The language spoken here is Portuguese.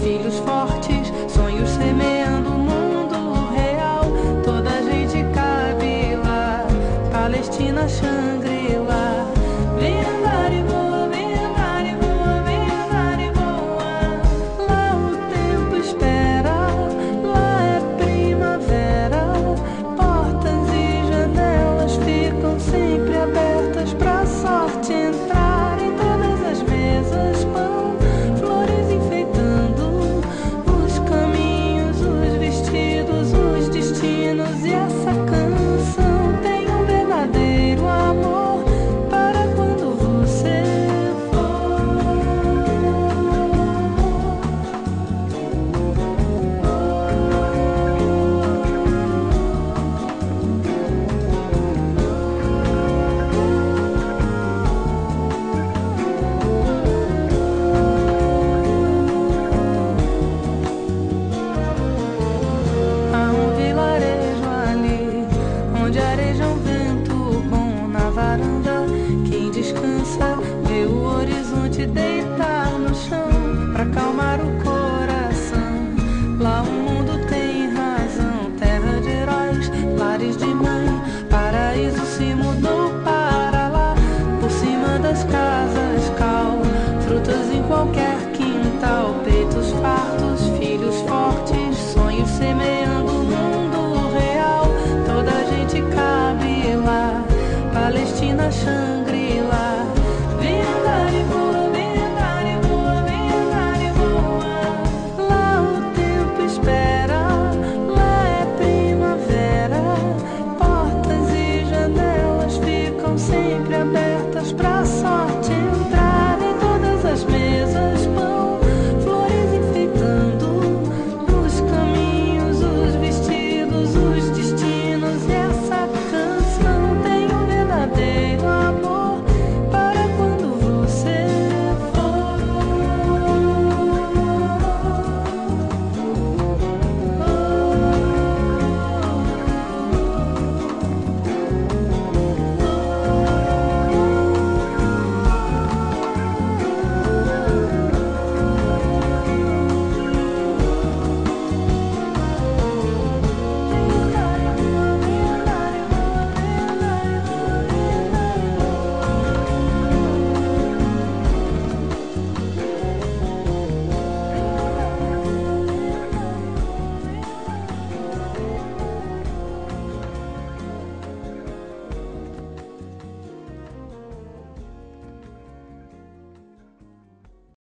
filhos fortes, sonhos semeando o mundo real. Toda a gente cabe lá, Palestina, Xangri-Lá. Vem andar e voa, vem andar e voa, vem andar e voa. Lá o tempo espera, lá é primavera. Portas e janelas ficam sempre abertas pra sorte entrar. Em todas as mesas pão, flores enfeitando os caminhos, os vestidos, os destinos. E essa canção tem um verdadeiro amor para quando você for. Há um vilarejo ali, onde areja um vento bom na varanda. Quem descansa vê o horizonte deitar no chão pra acalmar o corpo.